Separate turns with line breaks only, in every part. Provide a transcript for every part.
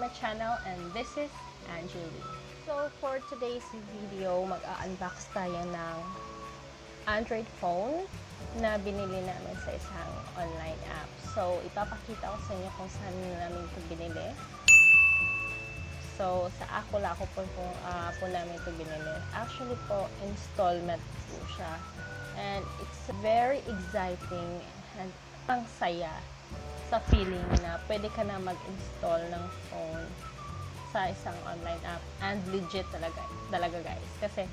my channel and this is Angeli. So for today's video, mag-unbox tayo ng Android phone na binili namin sa isang online app. So ipapakita ko sa inyo kung saan namin ito binili. So sa Ako po namin ito binili. Actually po, installment po siya. And it's very exciting and ang saya sa feeling na pwede ka na mag-install ng phone sa isang online app. And legit talaga guys. Kasi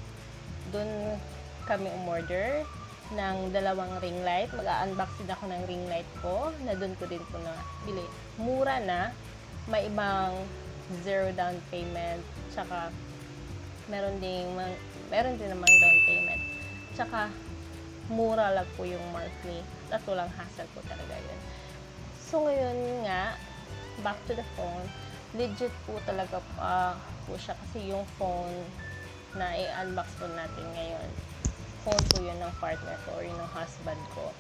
dun kami umorder ng 2 ring light. Mag-unbox din ako ng ring light ko na dun ko din po na bili. Mura na. May ibang 0 down payment. Tsaka meron din namang down payment. Tsaka mura lang po yung monthly. At walang hassle po talaga yun. So ngayon nga, back to the phone. Legit po talaga po siya kasi yung phone na i-unbox po natin ngayon, phone po yun ng partner ko or yun ng husband ko.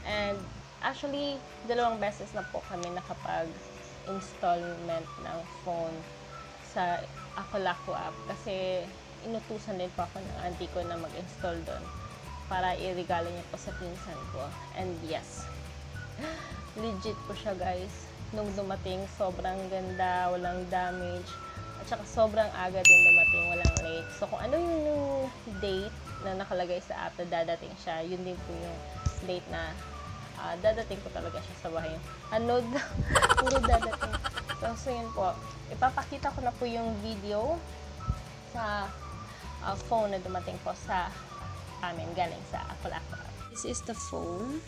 And actually, 2 beses na po kami nakapag-installment ng phone sa Ako app kasi inutusan din po ako ng auntie ko na mag-install doon para i-regalo niya po sa pinsan ko. And yes, legit po siya guys. Nung dumating, sobrang ganda, walang damage, at saka sobrang aga din dumating, walang late. So kung ano yung date na nakalagay sa app na dadating siya, yun din po yung date na dadating po talaga siya sa bahay. Puro dadating. So yun po, ipapakita ko na po yung video sa phone na dumating po sa amin, galing sa Ako app. This is the phone.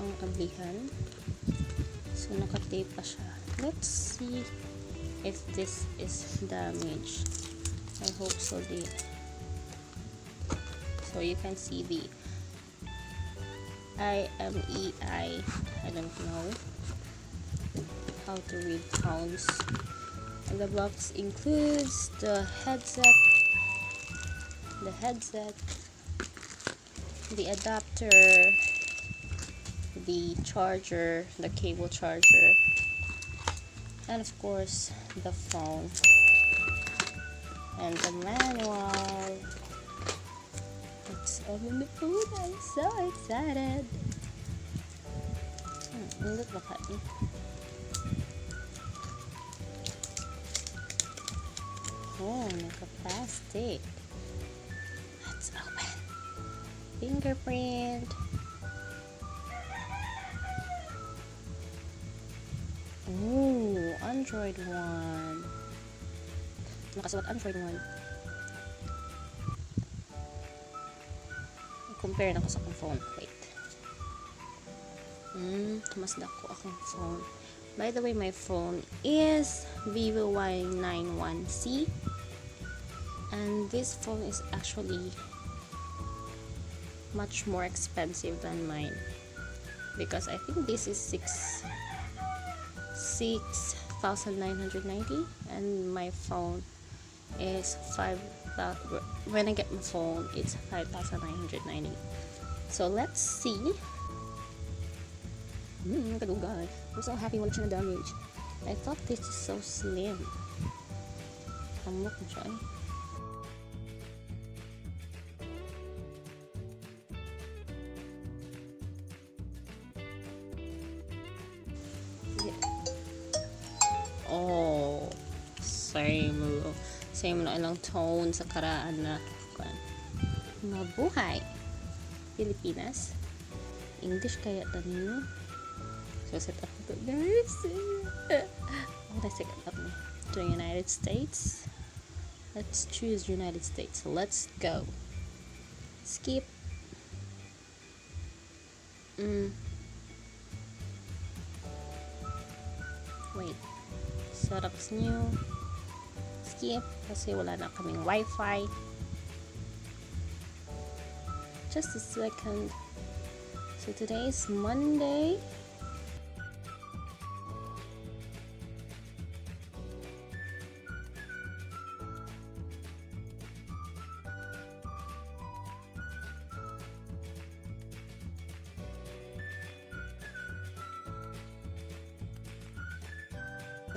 Ang ablihan. So, nakatape pa siya. Let's see if this is damaged. I hope so. So, you can see the IMEI. I don't know how to read pounds. And the box includes the headset, the adapter, the charger, the cable charger, and of course the phone and the manual. Let's open the phone. I'm so excited. Look at me. Oh, naka-plastic. Let's open. Fingerprint. Ooh, Android 1. Nakasulat Android 1. Compare na ko sa akong phone. Wait. Mas dako akong phone. By the way, my phone is Vivo Y91C. And this phone is actually much more expensive than mine. Because I think this is 6,990 and my phone is 5,000. When I get my phone, it's 5,990. So let's see. Kadugay. I'm so happy wala siya na damage. I thought this is so slim. Kamok mo siya eh. Oh, same na ilang tone sa karaan na mabuhay Pilipinas. English kaya tanin. So set up ito guys. Set up to the United States. Let's choose United States. Let's go. Skip. Wait. Setup is new. Skip kasi wala na kaming Wi-Fi. Just a second. So today is Monday.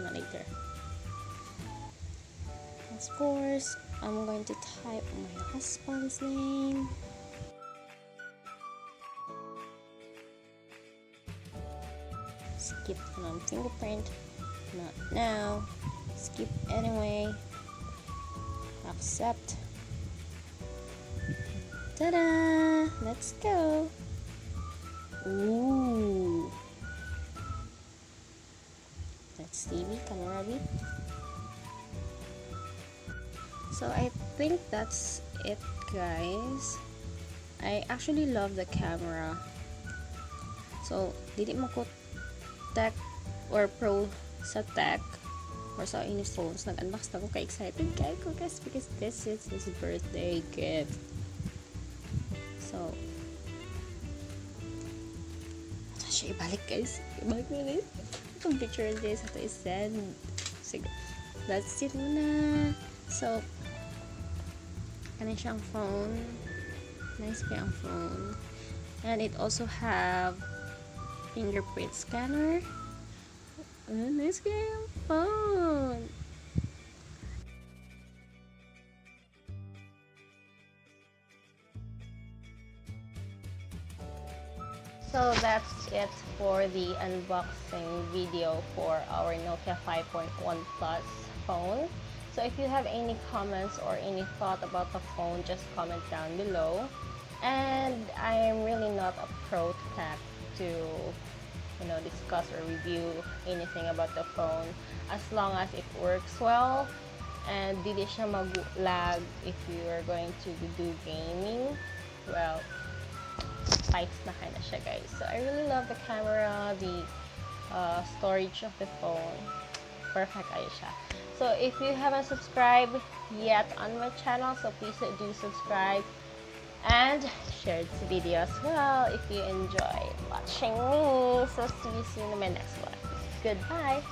later. Of course, I'm going to type my husband's name. Skip fingerprint. Not now. Skip anyway. Accept. Ta-da! Let's go. Ooh. That's TV, camera B. So I think that's it, guys. I actually love the camera. So, dili mo ko tech or pro sa tech or sa any phones. Nag-unbox na ko, ka-excited kayo ko guys because this is his birthday gift. So, ito siya ibalik guys. Ibalik mo ulit. Itong picture this, ito is-send. Sige. That's it muna. So, kanin siyang phone. Nice pa ang phone. And it also have fingerprint scanner. Nice pa ang phone. So that's it for the unboxing video for our Nokia 5.1 Plus phone. So if you have any comments or any thought about the phone, just comment down below. And I am really not a pro tech to discuss or review anything about the phone, as long as it works well and dili siya mag-lag if you are going to do gaming. Well, fights na kind of siya guys. So I really love the camera, the storage of the phone. Perfect ayo siya. So if you haven't subscribed yet on my channel, so please do subscribe and share this video as well if you enjoy watching me. So see you soon in my next one. Goodbye.